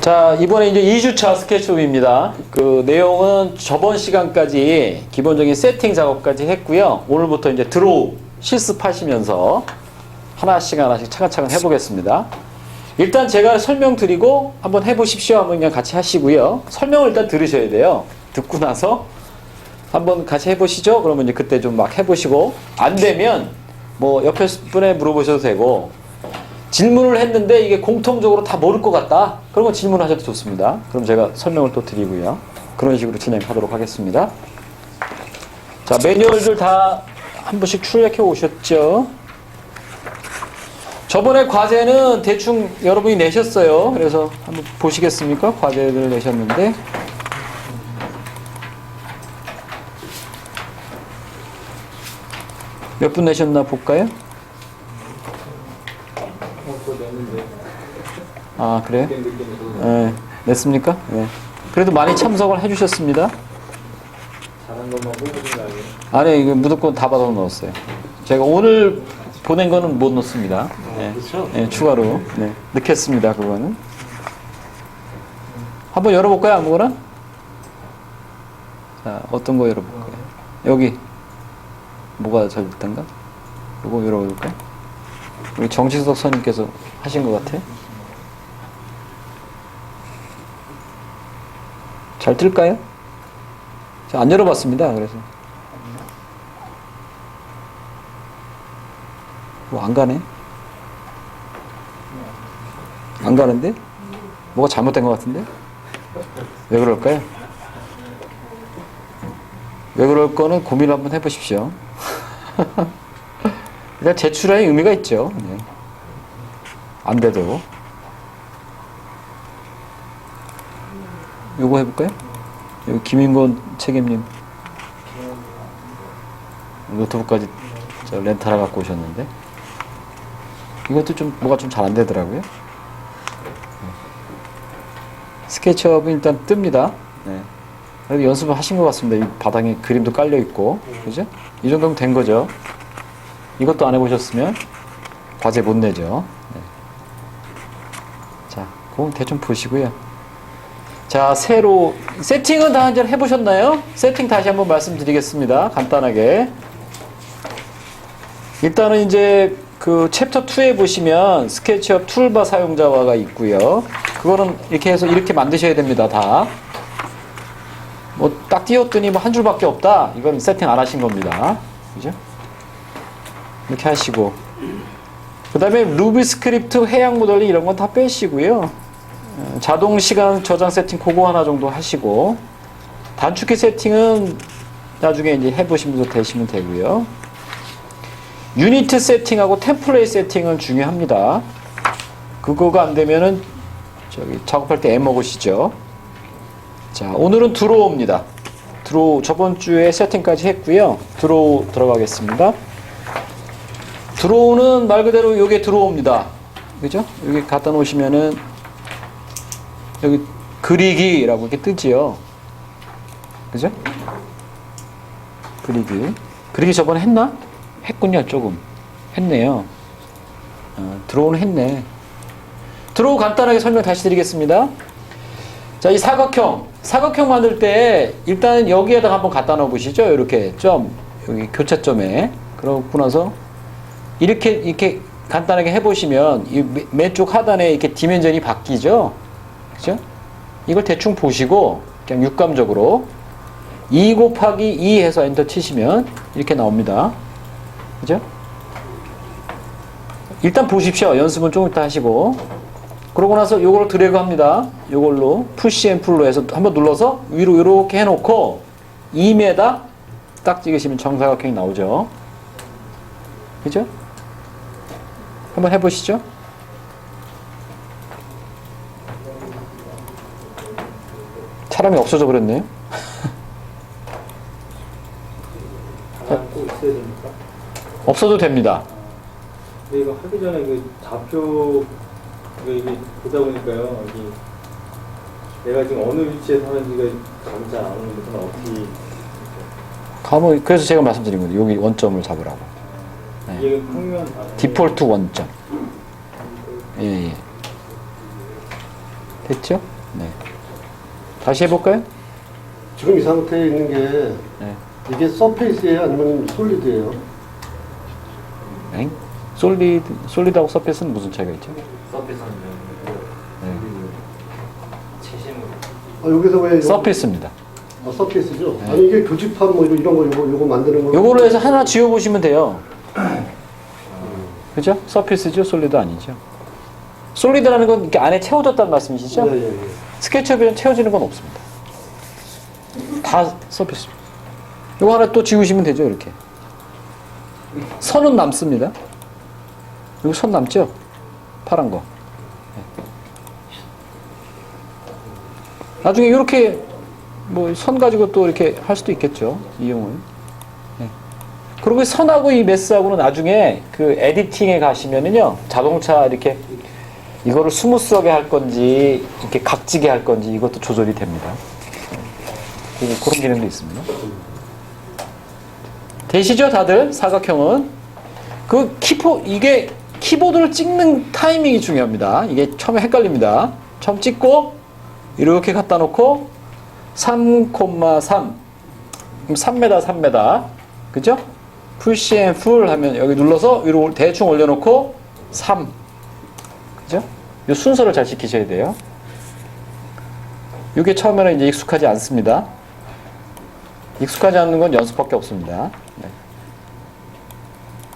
자, 이번에 이제 2주차 스케치업입니다. 그 내용은 저번 시간까지 기본적인 세팅 작업까지 했고요. 오늘부터 이제 드로우 실습하시면서 하나씩 차근차근 해보겠습니다. 일단 제가 설명드리고 한번 해보십시오 하면 그냥 같이 하시고요. 설명을 일단 들으셔야 돼요. 듣고 나서 한번 같이 해보시죠. 그러면 이제 그때 좀 막 해보시고 안 되면 뭐 옆에 분에 물어보셔도 되고 질문을 했는데 이게 공통적으로 다 모를 것 같다. 그런 거 질문하셔도 좋습니다. 그럼 제가 설명을 또 드리고요. 그런 식으로 진행하도록 하겠습니다. 자, 매뉴얼들 다 한 번씩 출력해 오셨죠? 저번에 과제는 대충 여러분이 내셨어요. 그래서 한번 보시겠습니까? 과제를 내셨는데. 몇 분 내셨나 볼까요? 아, 그래요? 네, 냈습니까? 네. 그래도 많이 참석을 해주셨습니다. 잘한 것만 뽑으신 거 아니에요? 아니, 이거 무조건 다 받아 넣었어요. 제가 오늘 보낸 거는 못 넣습니다. 네. 그렇죠? 네, 추가로. 네, 넣겠습니다, 그거는. 한번 열어볼까요, 아무거나? 자, 어떤 거 열어볼까요? 여기. 뭐가 잘못된가? 이거 열어볼까요? 우리 정지석 선생님께서 하신 것 같아요. 잘 뜰까요? 제가 안 열어봤습니다. 그래서 뭐 안 가네. 안 가는데? 뭐가 잘못된 것 같은데? 왜 그럴까요? 왜 그럴 거는 고민을 한번 해보십시오. 일단 제출할 의미가 있죠. 네. 안 돼도. 요거 해볼까요? 여기 김인권 책임님 노트북까지 저 렌탈해 갖고 오셨는데 이것도 좀 뭐가 좀 잘 안 되더라고요. 스케치업은 일단 뜹니다. 네. 그래도 연습을 하신 것 같습니다. 이 바닥에 그림도 깔려 있고, 그죠? 이 정도면 된 거죠. 이것도 안 해보셨으면 과제 못 내죠. 네. 자, 그건 대충 보시고요. 자, 새로 세팅은 다 이제 해보셨나요? 세팅 다시 한번 말씀드리겠습니다. 간단하게. 일단은 이제 그 챕터 2에 보시면 스케치업 툴바 사용자화가 있고요. 그거는 이렇게 해서 이렇게 만드셔야 됩니다. 다. 뭐 딱 띄웠더니 뭐 한 줄밖에 없다. 이건 세팅 안 하신 겁니다. 그죠? 이렇게 하시고. 그 다음에 루비 스크립트 해양 모델링 이런 건 다 빼시고요. 자동 시간 저장 세팅 그거 하나 정도 하시고 단축키 세팅은 나중에 이제 해보시면서 되시면 되고요. 유니트 세팅하고 템플레이트 세팅은 중요합니다. 그거가 안 되면은 저기 작업할 때 애먹으시죠. 자, 오늘은 드로우입니다. 드로우 저번 주에 세팅까지 했고요. 드로우 들어가겠습니다. 드로우는 말 그대로 요게 드로우입니다. 그죠? 여기 갖다 놓으시면은 여기 그리기라고 이렇게 뜨지요. 그죠? 그리기 저번에 했나? 했군요. 조금 했네요. 드로우는 했네. 드로우 간단하게 설명 다시 드리겠습니다. 자, 이 사각형 만들 때 일단 여기에다가 한번 갖다 놓어 보시죠. 이렇게 점 여기 교차점에. 그러고 나서 이렇게 간단하게 해보시면 이 맨쪽 하단에 이렇게 디멘전이 바뀌죠. 그죠? 이걸 대충 보시고 그냥 육감적으로 2 곱하기 2 해서 엔터 치시면 이렇게 나옵니다. 그죠? 일단 보십시오. 연습은 조금 이따 하시고. 그러고 나서 요걸 드래그 합니다. 요걸로 푸시 앤 풀로 해서 한번 눌러서 위로 이렇게 해놓고 2m 딱 찍으시면 정사각형이 나오죠. 그죠? 한번 해보시죠. 사람이 없어져 버렸네요. 꼭 있어야 됩니까? 없어도 됩니다. 근데 이거 하기 전에 그 좌표 이게 보다 보니까요. 여기 내가 지금 어느 위치에 서는지가 감이 잘 안 오는데 그건 어떻게? 가면 그래서 제가 말씀드린 거예요. 여기 원점을 잡으라고. 네. 이게 평면 디폴트 원점. 예. 됐죠? 네. 다시 해볼까요? 지금 이 상태에 있는 게 네. 이게 서페이스예요? 아니면 솔리드예요? 엥? 솔리드하고 서페이스는 무슨 차이가 있죠? 서비스는 네. 최신으로 여기서 왜 서페이스입니다. 서페이스죠? 네. 아니 이게 교집합 뭐 이런 거 요거 만드는 거 요거로 해서 하나 지워보시면 돼요. 그죠? 서페이스죠? 솔리드 아니죠? 솔리드라는 건 이렇게 안에 채워졌다는 말씀이시죠? 예, 예, 예. 스케치업에는 채워지는 건 없습니다. 다 서페이스. 요거 하나 또 지우시면 되죠, 이렇게. 선은 남습니다. 여기 선 남죠? 파란 거. 네. 나중에 이렇게 뭐 선 가지고 또 이렇게 할 수도 있겠죠, 이용을. 네. 그리고 이 선하고 이 메스하고는 나중에 그 에디팅에 가시면은요, 자동차 이렇게 이거를 스무스하게 할 건지 이렇게 각지게 할 건지 이것도 조절이 됩니다. 그런 기능도 있습니다. 되시죠, 다들? 사각형은 이게 키보드를 찍는 타이밍이 중요합니다. 이게 처음에 헷갈립니다. 처음 찍고 이렇게 갖다 놓고 3,3 그럼 3m 3m 그죠? 푸시 앤 풀 하면 여기 눌러서 위로 대충 올려놓고 3 그죠? 이 순서를 잘 지키셔야 돼요. 이게 처음에는 이제 익숙하지 않습니다. 익숙하지 않는 건 연습밖에 없습니다. 네.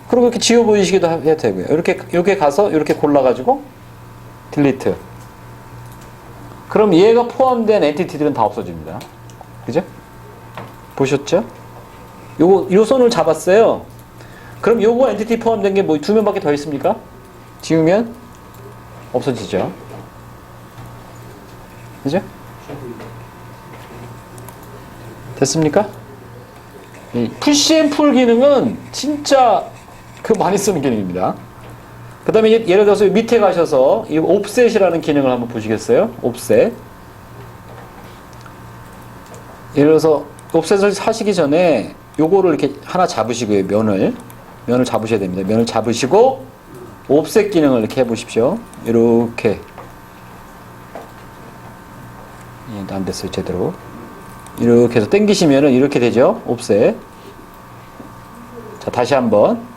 그리고 이렇게 지워 보이시기도 해도 되고요. 이렇게 가서 이렇게 골라가지고 딜리트. 그럼 얘가 포함된 엔티티들은 다 없어집니다. 그죠? 보셨죠? 요 손을 잡았어요. 그럼 요거 엔티티 포함된 게 뭐 두 명밖에 더 있습니까? 지우면 없어지죠. 그죠? 됐습니까? 이 푸시 앤 풀 기능은 진짜 많이 쓰는 기능입니다. 그 다음에 예를 들어서 밑에 가셔서 이 옵셋이라는 기능을 한번 보시겠어요? 옵셋. 예를 들어서 옵셋을 하시기 전에 요거를 이렇게 하나 잡으시고요. 면을 잡으셔야 됩니다. 면을 잡으시고 옵셋 기능을 이렇게 해보십시오. 이렇게. 예, 안 됐어요. 제대로. 이렇게 해서 당기시면은 이렇게 되죠. 옵셋. 자, 다시 한번.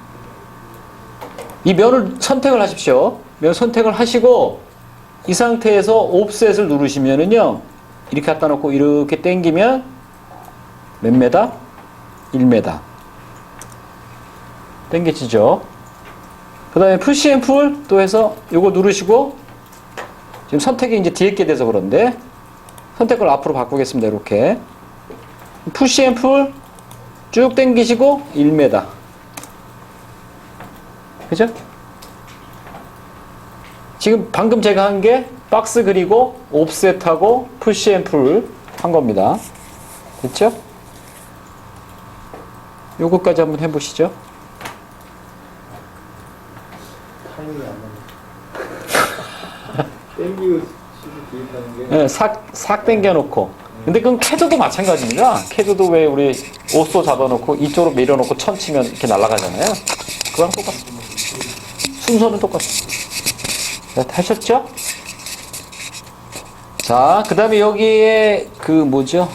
이 면을 선택을 하십시오. 면 선택을 하시고 이 상태에서 옵셋을 누르시면은요. 이렇게 갖다 놓고 이렇게 당기면 몇 메다? 1m. 당겨지죠. 그 다음에 푸시 앤 풀 또 해서 요거 누르시고 지금 선택이 이제 뒤에 게 돼서 그런데 선택을 앞으로 바꾸겠습니다. 이렇게. 푸시 앤 풀 쭉 당기시고 1m. 그죠? 지금 방금 제가 한 게 박스 그리고 옵셋하고 푸시 앤 풀 한 겁니다. 됐죠? 요거까지 한번 해보시죠. 타이밍이 안 맞네. 땡기고 기입하는 게. 네, 싹 당겨놓고. 근데 그건 캐저도 마찬가지입니다. 캐저도 왜 우리 오쏘 잡아놓고 이쪽으로 밀어놓고 천 치면 이렇게 날아가잖아요. 그거랑 똑같습니다. 순서는 똑같습니다. 네, 하셨죠? 자, 그 다음에 여기에 뭐죠?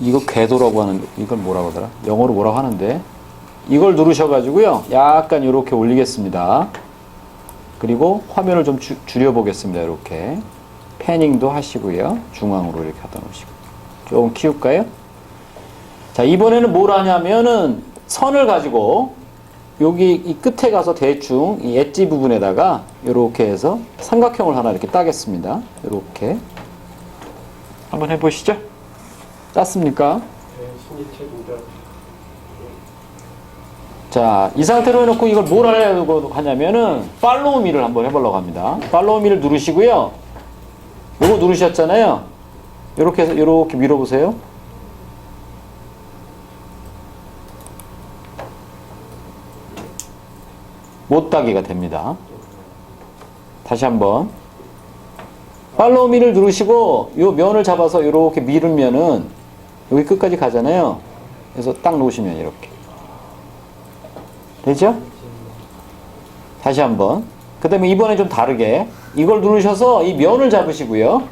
이거 궤도라고 하는데, 이걸 뭐라고 하더라? 영어로 뭐라고 하는데, 이걸 누르셔가지고요, 약간 이렇게 올리겠습니다. 그리고 화면을 좀 줄여보겠습니다. 이렇게. 패닝도 하시고요. 중앙으로 이렇게 갖다 놓으시고. 조금 키울까요? 자, 이번에는 뭘 하냐면은, 선을 가지고, 여기 이 끝에 가서 대충 이 엣지 부분에다가 이렇게 해서 삼각형을 하나 이렇게 따겠습니다. 이렇게 한번 해보시죠. 땄습니까? 신기체 조절. 자, 이 상태로 해놓고 이걸 뭘 하려고 하냐면은 팔로우 미를 한번 해보려고 합니다. 팔로우 미를 누르시고요. 요거 누르셨잖아요. 이렇게 해서 이렇게 밀어보세요. 못 따기가 됩니다. 다시 한번 팔로우 미를 누르시고 요 면을 잡아서 이렇게 밀으면은 여기 끝까지 가잖아요. 그래서 딱 놓으시면 이렇게 되죠? 다시 한번. 그 다음에 이번에 좀 다르게 이걸 누르셔서 이 면을 잡으시고요.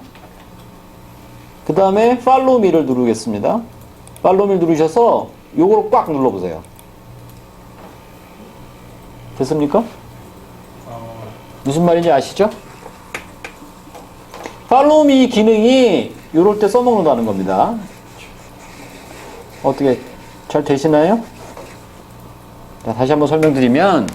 그 다음에 Follow Me를 누르겠습니다. Follow Me 누르셔서 요거를 꽉 눌러보세요. 됐습니까? 무슨 말인지 아시죠? Follow Me 기능이 요럴 때 써먹는다는 겁니다. 어떻게 잘 되시나요? 자, 다시 한번 설명드리면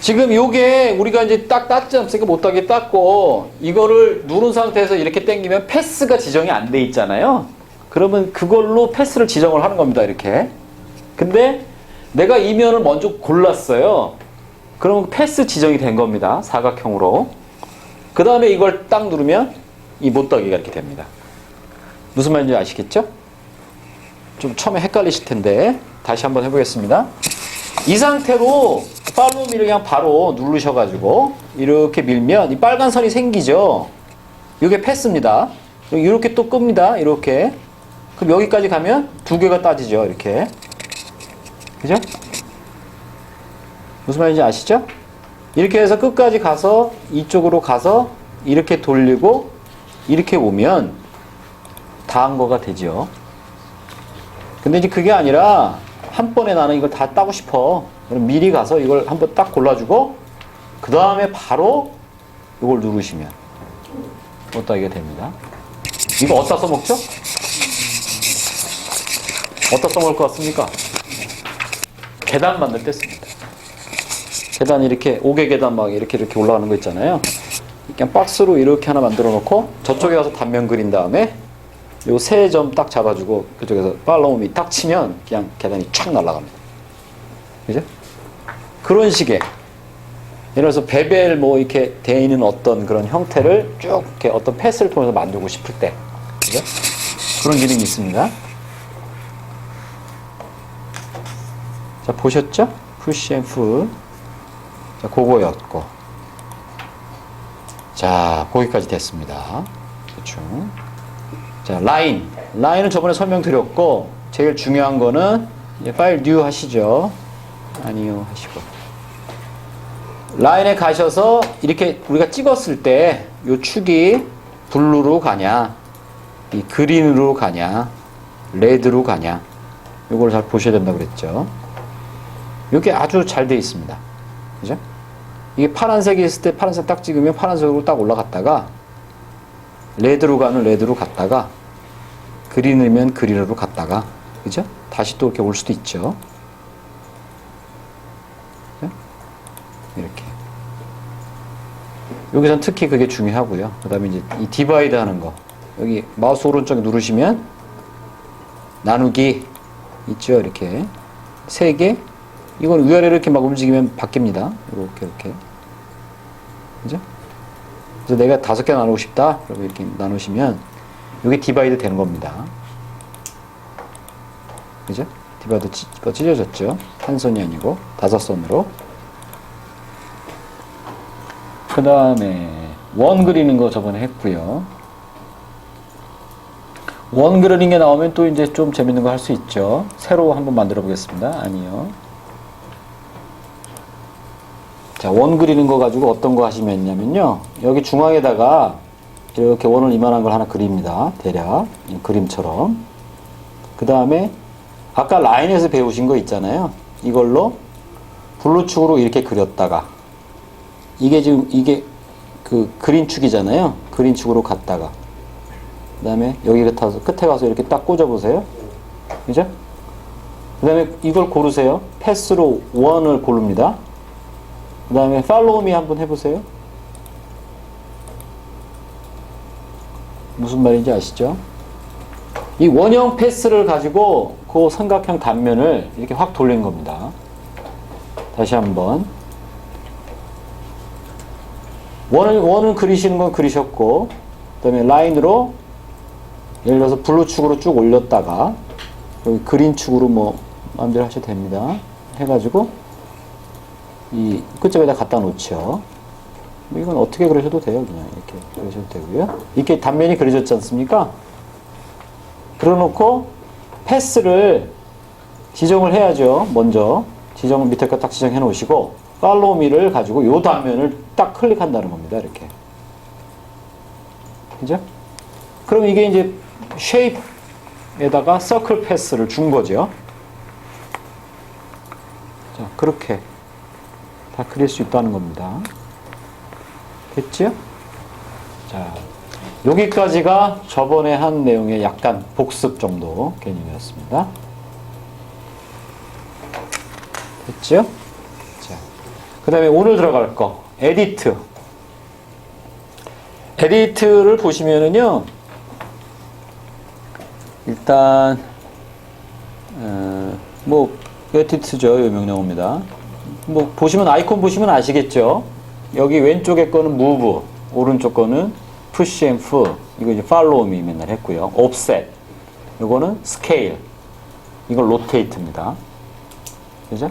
지금 요게 우리가 이제 딱 땄지 않습니까? 못하게 땄고 이거를 누른 상태에서 이렇게 당기면 패스가 지정이 안 돼 있잖아요. 그러면 그걸로 패스를 지정을 하는 겁니다. 이렇게. 근데 내가 이 면을 먼저 골랐어요. 그러면 패스 지정이 된 겁니다. 사각형으로. 그 다음에 이걸 딱 누르면 이 못따기가 이렇게 됩니다. 무슨 말인지 아시겠죠? 좀 처음에 헷갈리실 텐데 다시 한번 해보겠습니다. 이 상태로 팔로우 미를 그냥 바로 누르셔가지고 이렇게 밀면 이 빨간 선이 생기죠. 이게 패스입니다. 이렇게 또 끕니다. 이렇게. 그럼 여기까지 가면 두 개가 따지죠. 이렇게. 그죠? 무슨 말인지 아시죠? 이렇게 해서 끝까지 가서 이쪽으로 가서 이렇게 돌리고 이렇게 오면 다 한 거가 되죠. 근데 이제 그게 아니라 한 번에 나는 이걸 다 따고 싶어. 그럼 미리 가서 이걸 한번 딱 골라주고 그 다음에 바로 이걸 누르시면 어따기가 됩니다. 이거 어디다 써먹죠? 어디다 써먹을 것 같습니까? 계단 만들 때 씁니다. 계단 이렇게 5개 계단 막 이렇게 올라가는 거 있잖아요. 그냥 박스로 이렇게 하나 만들어 놓고 저쪽에 가서 단면 그린 다음에 요 세 점 딱 잡아주고 그쪽에서 팔로우 미 딱 치면 그냥 계단이 촥 날아갑니다. 그죠? 그런 식의 예를 들어서 베벨 뭐 이렇게 돼 있는 어떤 그런 형태를 쭉 이렇게 어떤 패스를 통해서 만들고 싶을 때 그죠? 그런 기능이 있습니다. 자, 보셨죠? 푸시 앤 풀. 자, 그거였고. 자, 거기까지 됐습니다. 대충. 자, 라인. 라인은 저번에 설명드렸고, 제일 중요한 거는, 이제 파일 뉴 하시죠. 아니요, 하시고. 라인에 가셔서, 이렇게 우리가 찍었을 때, 요 축이 블루로 가냐, 이 그린으로 가냐, 레드로 가냐, 요걸 잘 보셔야 된다고 그랬죠. 이게 아주 잘 되어 있습니다. 그죠? 이게 파란색이 있을 때 파란색 딱 찍으면 파란색으로 딱 올라갔다가 레드로 가는 레드로 갔다가 그린이면 그린으로 갔다가 그죠? 다시 또 이렇게 올 수도 있죠. 그죠? 이렇게. 여기선 특히 그게 중요하고요. 그 다음에 이제 이 디바이드 하는 거. 여기 마우스 오른쪽에 누르시면 나누기 있죠. 이렇게. 3개. 이건 위아래로 이렇게 막 움직이면 바뀝니다. 이렇게. 그죠? 그래서 내가 5개 나누고 싶다. 그러면 이렇게 나누시면, 이게 디바이드 되는 겁니다. 그죠? 디바이드 찢어졌죠? 한 손이 아니고, 5손으로. 그 다음에, 원 그리는 거 저번에 했고요. 원 그리는 게 나오면 또 이제 좀 재밌는 거 할 수 있죠. 새로 한번 만들어 보겠습니다. 아니요. 자, 원 그리는 거 가지고 어떤 거 하시면요. 여기 중앙에다가 이렇게 원을 이만한 걸 하나 그립니다. 대략. 그림처럼. 그 다음에 아까 라인에서 배우신 거 있잖아요. 이걸로 블루축으로 이렇게 그렸다가 이게 지금 이게 그 그린축이잖아요. 그린축으로 갔다가 그 다음에 여기 끝에 가서 이렇게 딱 꽂아보세요. 그죠? 그 다음에 이걸 고르세요. 패스로 원을 고릅니다. 그 다음에 follow me 한번 해보세요. 무슨 말인지 아시죠? 이 원형 패스를 가지고 그 삼각형 단면을 이렇게 확 돌린 겁니다. 다시 한번. 원을 그리시는 건 그리셨고, 그 다음에 라인으로 예를 들어서 블루축으로 쭉 올렸다가 여기 그린축으로 뭐 마음대로 하셔도 됩니다. 해가지고 이 끝쪽에다 갖다 놓죠. 이건 어떻게 그려셔도 돼요. 그냥 이렇게 그려셔도 되고요. 이렇게 단면이 그려졌지 않습니까? 그려놓고 패스를 지정을 해야죠. 먼저 지정은 밑에 거 딱 지정해 놓으시고 팔로우 미를 가지고 요 단면을 딱 클릭한다는 겁니다. 이렇게. 그죠? 그럼 이게 이제 쉐입에다가 서클 패스를 준 거죠. 자, 그렇게 다 그릴 수 있다는 겁니다. 됐죠? 자, 여기까지가 저번에 한 내용의 약간 복습 정도 개념이었습니다. 됐죠? 자, 그 다음에 오늘 들어갈 거, 에디트. 에디트를 보시면은요, 일단, 에디트죠. 요 명령어입니다. 뭐, 보시면, 아이콘 보시면 아시겠죠? 여기 왼쪽에 거는 move, 오른쪽 거는 push and pull. 이거 이제 follow me 맨날 했고요. offset. 이거는 scale. 이건 rotate입니다. 그죠?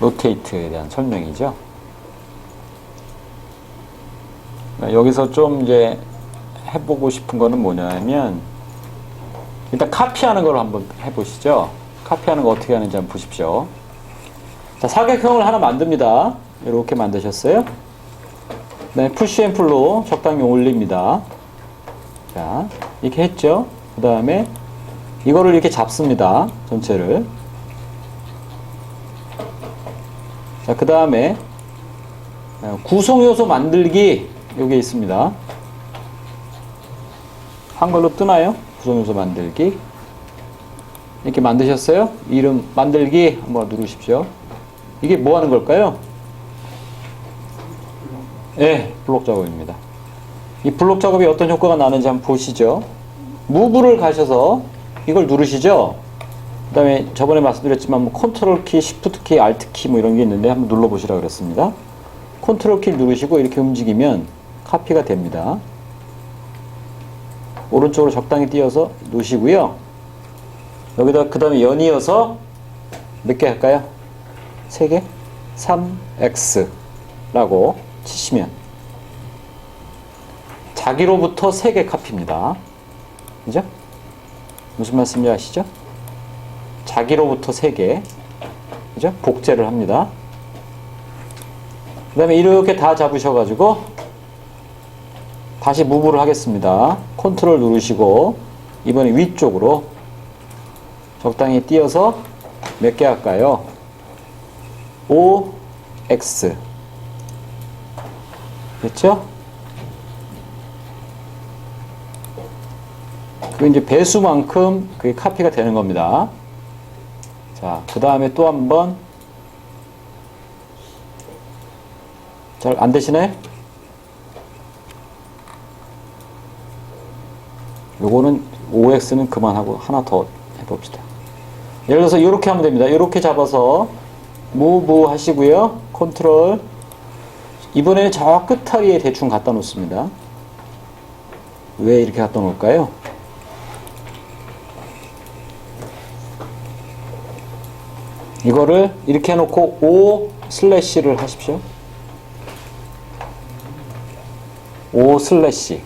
rotate에 대한 설명이죠. 여기서 좀 이제 해보고 싶은 거는 뭐냐면, 일단 카피하는 걸 한번 해보시죠. 카피하는 거 어떻게 하는지 한번 보십시오. 자, 사각형을 하나 만듭니다. 이렇게 만드셨어요. 네, 푸시 앤 풀로 적당히 올립니다. 자, 이렇게 했죠. 그 다음에 이거를 이렇게 잡습니다. 전체를. 자, 그 다음에 구성요소 만들기 요게 있습니다. 한글로 뜨나요? 구성요소 만들기. 이렇게 만드셨어요? 이름 만들기 한번 누르십시오. 이게 뭐 하는 걸까요? 네, 블록 작업입니다. 이 블록 작업이 어떤 효과가 나는지 한번 보시죠. 무브를 가셔서 이걸 누르시죠. 그 다음에 저번에 말씀드렸지만 뭐 컨트롤 키, 시프트 키, 알트 키 뭐 이런 게 있는데 한번 눌러보시라 그랬습니다. 컨트롤 키 누르시고 이렇게 움직이면 카피가 됩니다. 오른쪽으로 적당히 띄어서 놓으시고요. 여기다 그 다음에 연이어서 몇 개 할까요? 3개? 3X라고 치시면 자기로부터 3개 카피입니다. 그죠? 무슨 말씀인지 아시죠? 자기로부터 3개. 그죠? 복제를 합니다. 그 다음에 이렇게 다 잡으셔가지고 다시 무브를 하겠습니다. 컨트롤 누르시고 이번에 위쪽으로 적당히 띄어서 몇 개 할까요? OX. 됐죠? 그게 이제 배수만큼 그게 카피가 되는 겁니다. 자, 그 다음에 또 한 번. 잘 안 되시나요? 요거는 OX는 그만하고 하나 더 해봅시다. 예를 들어서 이렇게 하면 됩니다. 이렇게 잡아서 move 하시고요. 컨트롤. 이번에는 저 끝다리에 대충 갖다 놓습니다. 왜 이렇게 갖다 놓을까요? 이거를 이렇게 해놓고 O 슬래시를 하십시오. O 슬래시.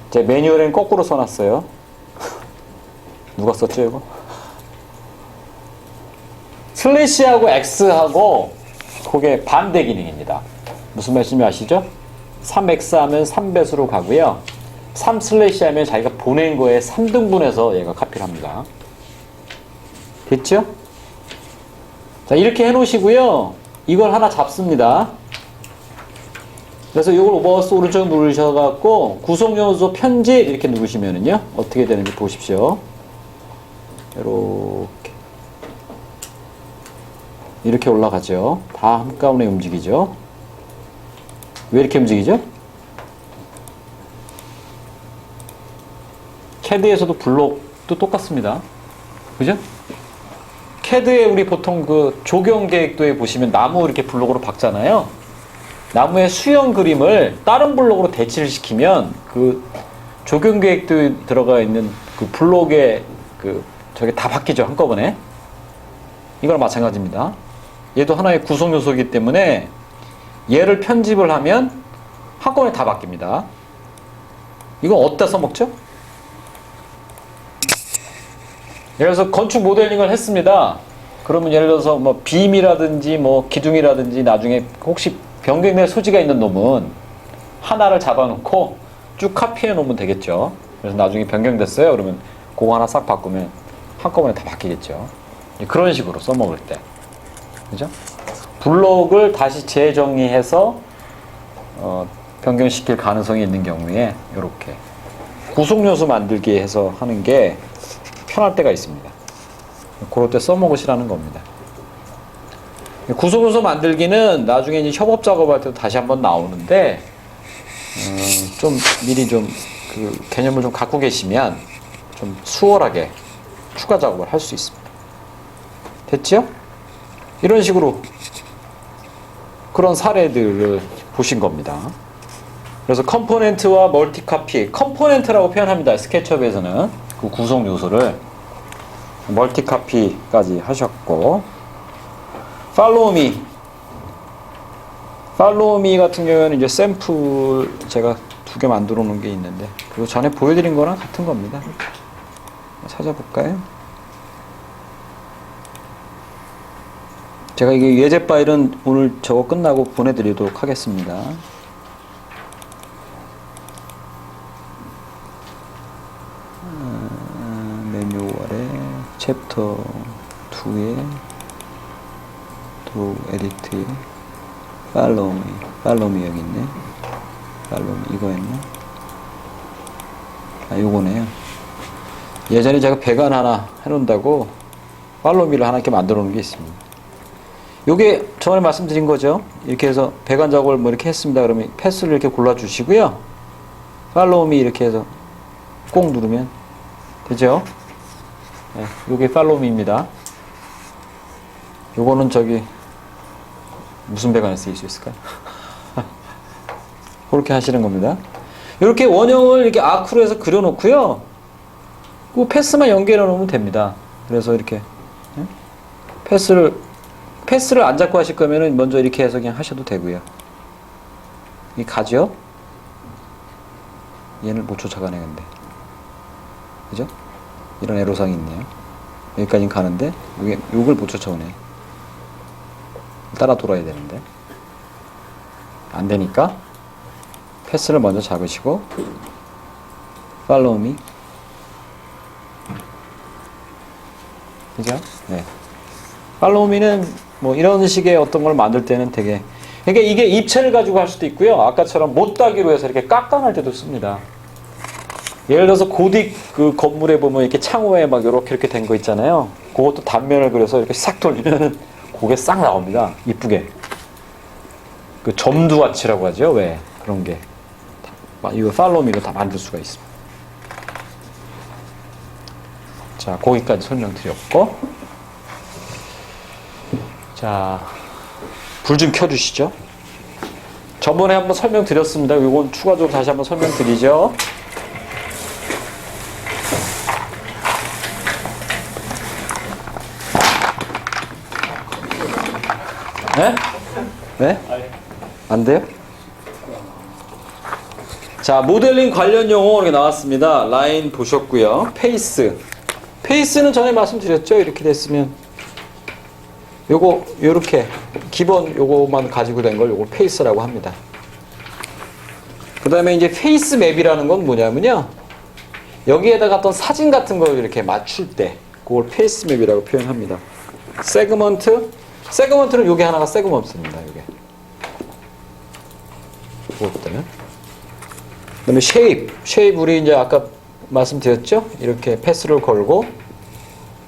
제 매뉴얼에는 거꾸로 써놨어요. 누가 썼죠, 이거? 슬래시하고 X하고 그게 반대 기능입니다. 무슨 말씀인지 아시죠? 3X 하면 3배수로 가고요. 3 슬래시 하면 자기가 보낸 거에 3등분해서 얘가 카피를 합니다. 됐죠? 자, 이렇게 해 놓으시고요. 이걸 하나 잡습니다. 그래서 이걸 마우스 오른쪽 누르셔갖고 구성요소 편집 이렇게 누르시면은요. 어떻게 되는지 보십시오. 이렇게 올라가죠. 다 한꺼번에 움직이죠. 왜 이렇게 움직이죠? 캐드에서도 블록도 똑같습니다. 그죠? 캐드에 우리 보통 그 조경 계획도에 보시면 나무 이렇게 블록으로 박잖아요. 나무의 수형 그림을 다른 블록으로 대치를 시키면 그 조경 계획도에 들어가 있는 그 블록에 그 저게 다 바뀌죠. 한꺼번에. 이거랑 마찬가지입니다. 얘도 하나의 구성 요소이기 때문에 얘를 편집을 하면 한꺼번에 다 바뀝니다. 이거 어디다 써먹죠? 예를 들어서 건축 모델링을 했습니다. 그러면 예를 들어서 뭐 빔이라든지 뭐 기둥이라든지 나중에 혹시 변경될 소지가 있는 놈은 하나를 잡아놓고 쭉 카피해 놓으면 되겠죠. 그래서 나중에 변경됐어요. 그러면 그거 하나 싹 바꾸면 한꺼번에 다 바뀌겠죠. 그런 식으로 써먹을 때. 그죠? 블록을 다시 재정리해서 변경시킬 가능성이 있는 경우에 이렇게 구성요소 만들기 해서 하는 게 편할 때가 있습니다. 그럴 때 써먹으시라는 겁니다. 구성요소 만들기는 나중에 이제 협업 작업할 때도 다시 한번 나오는데 좀 미리 좀 그 개념을 좀 갖고 계시면 좀 수월하게 추가 작업을 할 수 있습니다. 됐죠? 이런 식으로 그런 사례들을 보신 겁니다. 그래서 컴포넌트와 멀티카피, 컴포넌트라고 표현합니다. 스케치업에서는 그 구성 요소를 멀티카피까지 하셨고, 팔로우미 같은 경우에는 이제 샘플 제가 2개 만들어 놓은 게 있는데 그거 전에 보여드린 거랑 같은 겁니다. 찾아볼까요? 제가 이게 예제 파일은 오늘 저거 끝나고 보내드리도록 하겠습니다. 매뉴얼에 챕터 2에 도 에디트 팔로우미 여기 있네. 팔로우미 이거였나? 아 요거네요. 예전에 제가 배관 하나 해놓는다고 팔로우미를 하나 이렇게 만들어 놓은 게 있습니다. 요게 전에 말씀드린 거죠. 이렇게 해서 배관 작업을 뭐 이렇게 했습니다. 그러면 패스를 이렇게 골라 주시고요. 팔로우미 이렇게 해서 꼭 누르면 되죠. 네, 요게 팔로우미입니다. 요거는 저기 무슨 배관에 쓰일 수 있을까요? 그렇게 하시는 겁니다. 이렇게 원형을 이렇게 아크로 해서 그려놓고요. 그 패스만 연결해 놓으면 됩니다. 그래서 이렇게 패스를 안 잡고 하실 거면은 먼저 이렇게 해서 그냥 하셔도 되고요. 이 가죠? 얘를 못 쫓아가네 근데. 그죠? 이런 애로사항이 있네요. 여기까지는 가는데 요걸 못 쫓아오네. 따라 돌아야 되는데 안 되니까 패스를 먼저 잡으시고 팔로우 미. 그죠? 네. 팔로우 미는 뭐 이런 식의 어떤 걸 만들 때는 되게 그러니까 이게 입체를 가지고 할 수도 있고요. 아까처럼 못따기로 해서 이렇게 깎아낼 때도 씁니다. 예를 들어서 고딕 그 건물에 보면 이렇게 창호에 막 이렇게 된 거 있잖아요. 그것도 단면을 그려서 이렇게 싹 돌리면 그게 싹 나옵니다. 이쁘게. 그 점두와치라고 하죠. 왜? 그런 게. 이거 팔로우미로 다 만들 수가 있습니다. 자, 거기까지 설명드렸고. 자, 불 좀 켜주시죠. 저번에 한번 설명드렸습니다. 이건 추가적으로 다시 한번 설명드리죠. 네? 네? 안 돼요? 자, 모델링 관련 용어 이렇게 나왔습니다. 라인 보셨고요. 페이스는 전에 말씀드렸죠. 이렇게 됐으면 요거 요렇게 기본 요거만 가지고 된 걸 요거 페이스라고 합니다. 그 다음에 이제 페이스 맵이라는 건 뭐냐면요. 여기에다가 어떤 사진 같은 걸 이렇게 맞출 때 그걸 페이스 맵이라고 표현합니다. 세그먼트는 요게 하나가 세그먼트입니다. 요게. 그것들은. 그 다음에 쉐입 우리 이제 아까 말씀드렸죠? 이렇게 패스를 걸고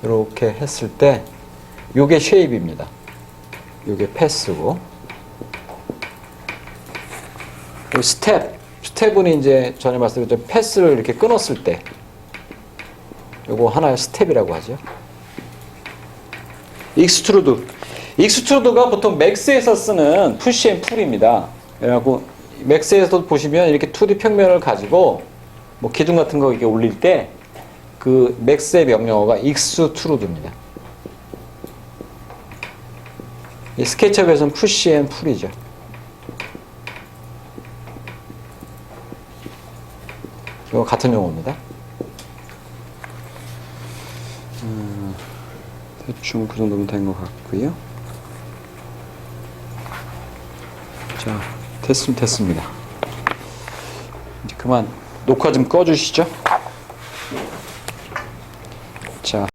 이렇게 했을 때 요게 쉐입입니다. 요게 패스고. 스텝은 이제 전에 말씀드렸죠. 패스를 이렇게 끊었을 때 요거 하나의 스텝이라고 하죠. 익스트루드가 보통 맥스에서 쓰는 푸시 앤 풀입니다. 그래갖고 맥스에서도 보시면 이렇게 2D 평면을 가지고 뭐 기둥 같은 거 이렇게 올릴 때 그 맥스의 명령어가 익스트루드입니다. 이 스케치업에서는 푸시 앤 풀이죠. 이거 같은 용어입니다. 대충 그 정도면 된 것 같고요. 자, 됐습니다. 이제 그만 녹화 좀 꺼주시죠. 자.